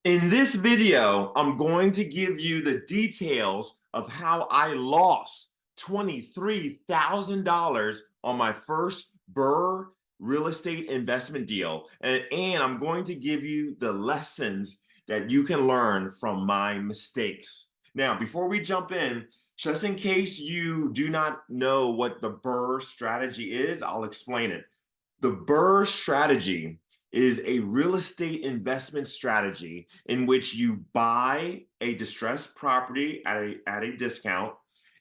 In this video, I'm going to give you the details of how I lost $23,000 on my first BRRRR real estate investment deal. And I'm going to give you the lessons that you can learn from my mistakes. Now, before we jump in, just in case you do not know what the BRRRR strategy is, I'll explain it. The BRRRR strategy is a real estate investment strategy in which you buy a distressed property at a discount,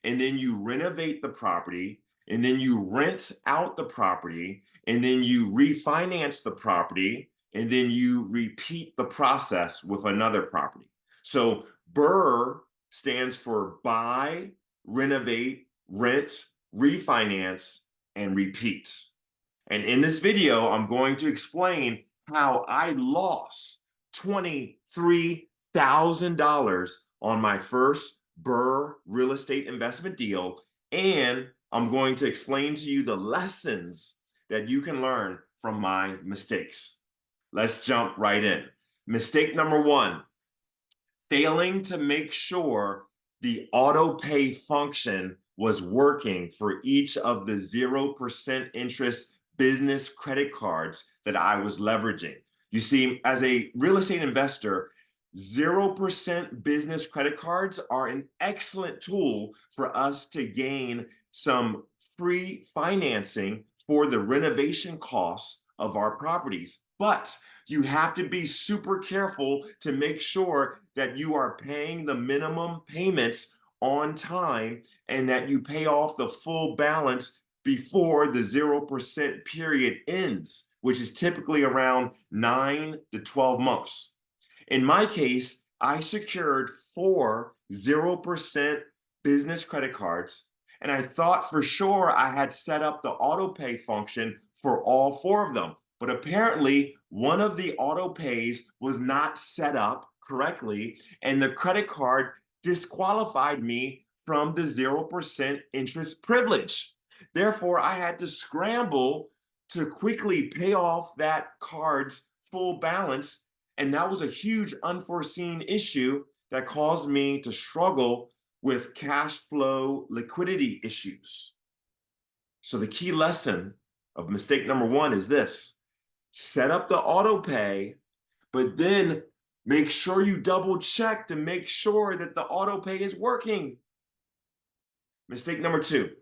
and then you renovate the property, and then you rent out the property, and then you refinance the property, and then you repeat the process with another property. So BRRRR stands for buy, renovate, rent, refinance, and repeat. And in this video, I'm going to explain how I lost $23,000 on my first BRRRR real estate investment deal. And I'm going to explain to you the lessons that you can learn from my mistakes. Let's jump right in. Mistake number one, failing to make sure the auto pay function was working for each of the 0% interest business credit cards that I was leveraging. You see, as a real estate investor, 0% business credit cards are an excellent tool for us to gain some free financing for the renovation costs of our properties. But you have to be super careful to make sure that you are paying the minimum payments on time and that you pay off the full balance before the 0% period ends, which is typically around 9 to 12 months. In my case, I secured 4 0% business credit cards, and I thought for sure I had set up the auto pay function for all 4 of them. But apparently, one of the auto pays was not set up correctly, and the credit card disqualified me from the 0% interest privilege. Therefore, I had to scramble to quickly pay off that card's full balance. And that was a huge unforeseen issue that caused me to struggle with cash flow liquidity issues. So the key lesson of mistake number one is this: set up the auto pay, but then make sure you double check to make sure that the auto pay is working. Mistake number two,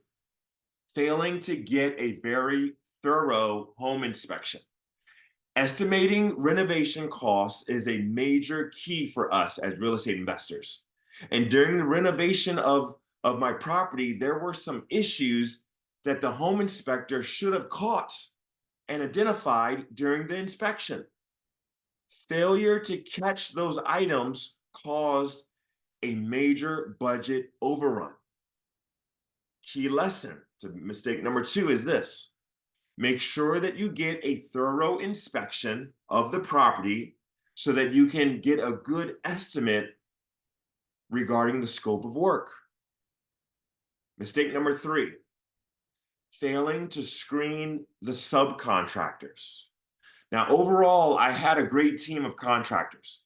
failing to get a very thorough home inspection. Estimating renovation costs is a major key for us as real estate investors. And during the renovation of my property, there were some issues that the home inspector should have caught and identified during the inspection. Failure to catch those items caused a major budget overrun. Key lesson to mistake number two is this: make sure that you get a thorough inspection of the property so that you can get a good estimate regarding the scope of work. Mistake number three, failing to screen the subcontractors. Now, overall, I had a great team of contractors,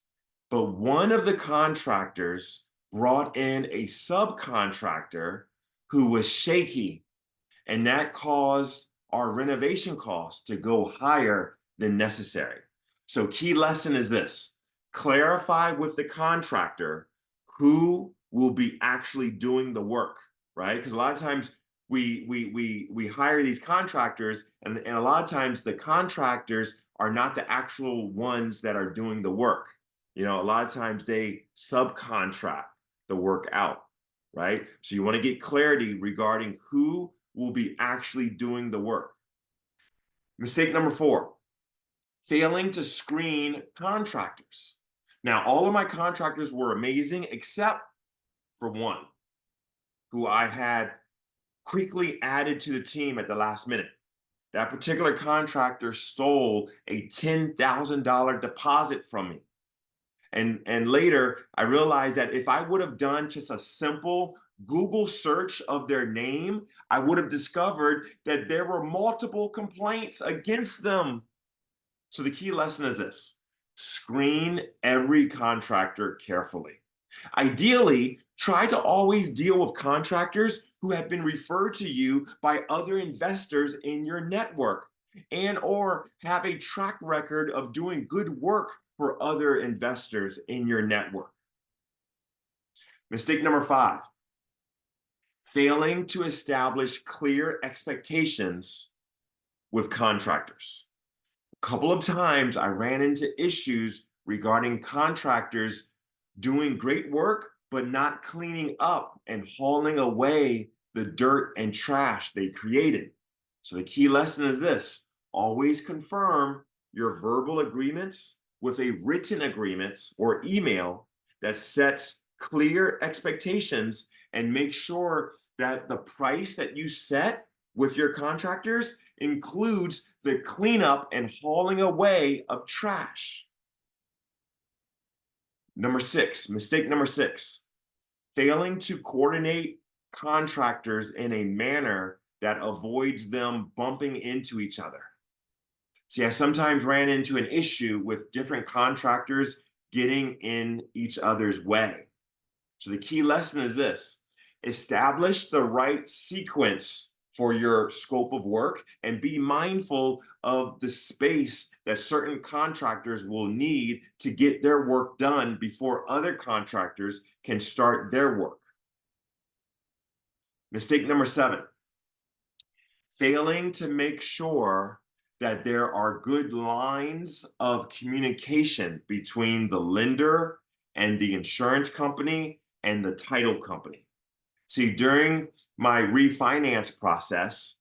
but one of the contractors brought in a subcontractor who was shaky, and that caused our renovation costs to go higher than necessary. So key lesson is this: clarify with the contractor who will be actually doing the work, right? Because a lot of times we hire these contractors, and a lot of times the contractors are not the actual ones that are doing the work. You know, a lot of times they subcontract the work out, right? So you want to get clarity regarding who will be actually doing the work. Mistake number four, failing to screen contractors. Now, all of my contractors were amazing except for one who I had quickly added to the team at the last minute. That particular contractor stole a $10,000 deposit from me. And later, I realized that if I would have done just a simple Google search of their name, I would have discovered that there were multiple complaints against them. So the key lesson is this: Screen every contractor carefully. Ideally, try to always deal with contractors who have been referred to you by other investors in your network and or have a track record of doing good work for other investors in your network. Mistake number 5, failing to establish clear expectations with contractors. A couple of times I ran into issues regarding contractors doing great work, but not cleaning up and hauling away the dirt and trash they created. So the key lesson is this: always confirm your verbal agreements with a written agreement or email that sets clear expectations, and make sure that the price that you set with your contractors includes the cleanup and hauling away of trash. Mistake number 6, failing to coordinate contractors in a manner that avoids them bumping into each other. See, I sometimes ran into an issue with different contractors getting in each other's way. So the key lesson is this: establish the right sequence for your scope of work and be mindful of the space that certain contractors will need to get their work done before other contractors can start their work. Mistake number 7, failing to make sure that there are good lines of communication between the lender and the insurance company and the title company. See, during my refinance process,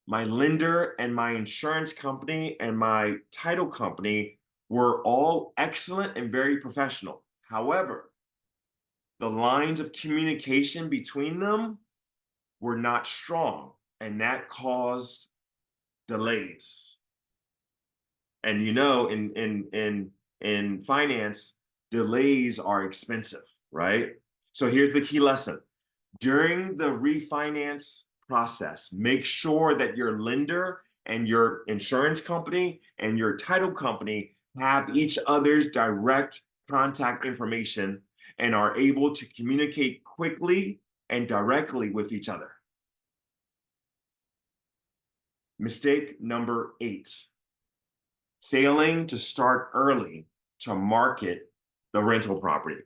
my lender and my insurance company and my title company were all excellent and very professional. However, the lines of communication between them were not strong, and that caused delays. And you know, in finance, delays are expensive, right? So here's the key lesson: during the refinance process, make sure that your lender and your insurance company and your title company have each other's direct contact information and are able to communicate quickly and directly with each other. Mistake number 8, failing to start early to market the rental property.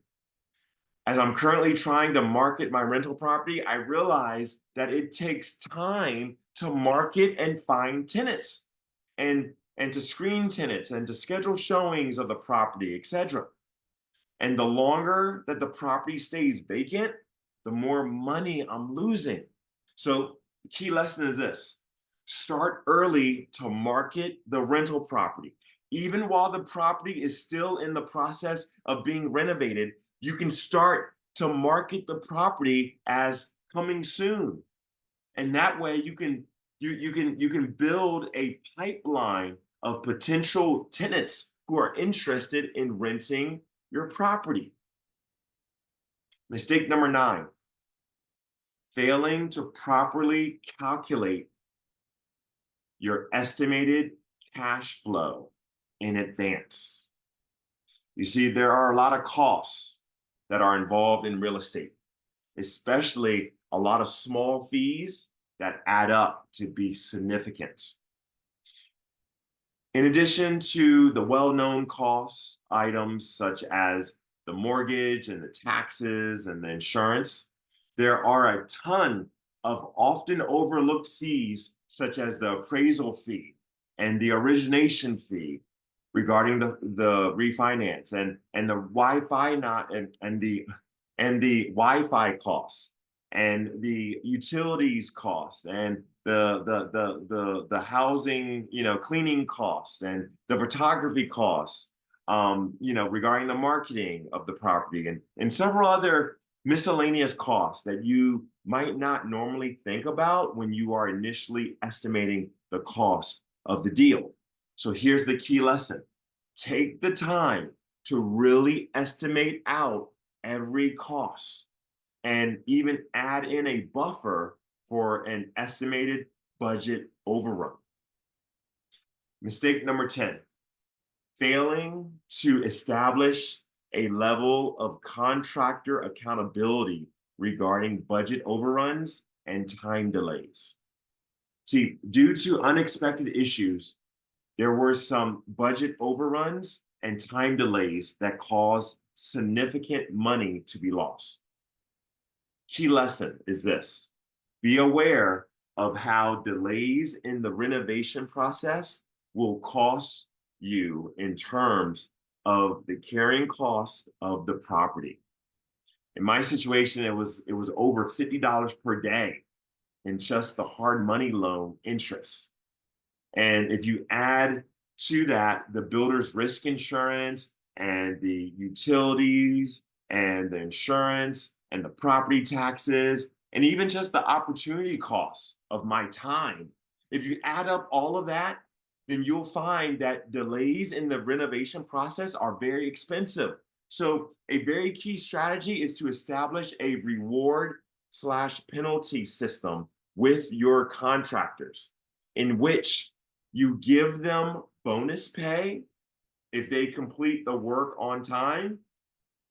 As I'm currently trying to market my rental property, I realize that it takes time to market and find tenants and to screen tenants and to schedule showings of the property, etc. And the longer that the property stays vacant, the more money I'm losing. So the key lesson is this: start early to market the rental property. Even while the property is still in the process of being renovated, you can start to market the property as coming soon. And that way you can build a pipeline of potential tenants who are interested in renting your property. Mistake number 9, failing to properly calculate your estimated cash flow in advance. You see, there are a lot of costs that are involved in real estate, especially a lot of small fees that add up to be significant. In addition to the well-known cost items such as the mortgage and the taxes and the insurance, there are a ton of often overlooked fees such as the appraisal fee and the origination fee regarding the refinance and the Wi-Fi not and the Wi-Fi costs and the utilities costs and the housing, cleaning costs and the photography costs, regarding the marketing of the property and several other miscellaneous costs that you might not normally think about when you are initially estimating the cost of the deal. So here's the key lesson: take the time to really estimate out every cost and even add in a buffer for an estimated budget overrun. Mistake number 10, Failing to establish a level of contractor accountability regarding budget overruns and time delays. See, due to unexpected issues, there were some budget overruns and time delays that caused significant money to be lost. Key lesson is this: be aware of how delays in the renovation process will cost you in terms of the carrying cost of the property. In my situation, it was over $50 per day in just the hard money loan interest. And if you add to that the builder's risk insurance and the utilities and the insurance and the property taxes and even just the opportunity costs of my time, if you add up all of that, then you'll find that delays in the renovation process are very expensive. So a very key strategy is to establish a reward slash penalty system with your contractors in which you give them bonus pay if they complete the work on time,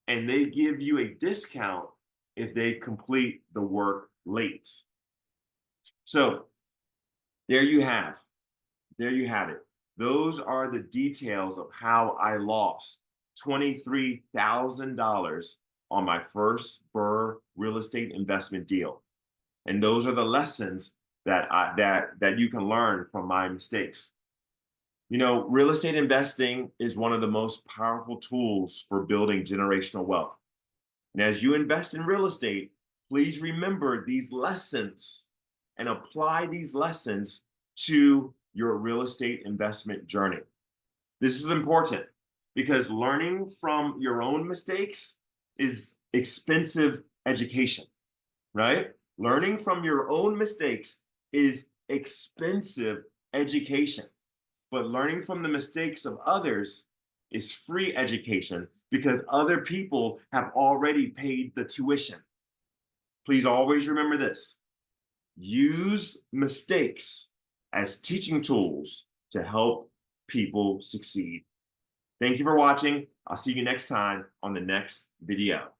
and they give you a discount if they complete the work late. So there you have, there you have it. Those are the details of how I lost $23,000 on my first BRRRR real estate investment deal. And those are the lessons that you can learn from my mistakes. You know, real estate investing is one of the most powerful tools for building generational wealth. And as you invest in real estate, please remember these lessons and apply these lessons to your real estate investment journey. This is important because learning from your own mistakes is expensive education, right? Learning from your own mistakes is expensive education, but learning from the mistakes of others is free education because other people have already paid the tuition. Please always remember this: use mistakes as teaching tools to help people succeed. Thank you for watching. I'll see you next time on the next video.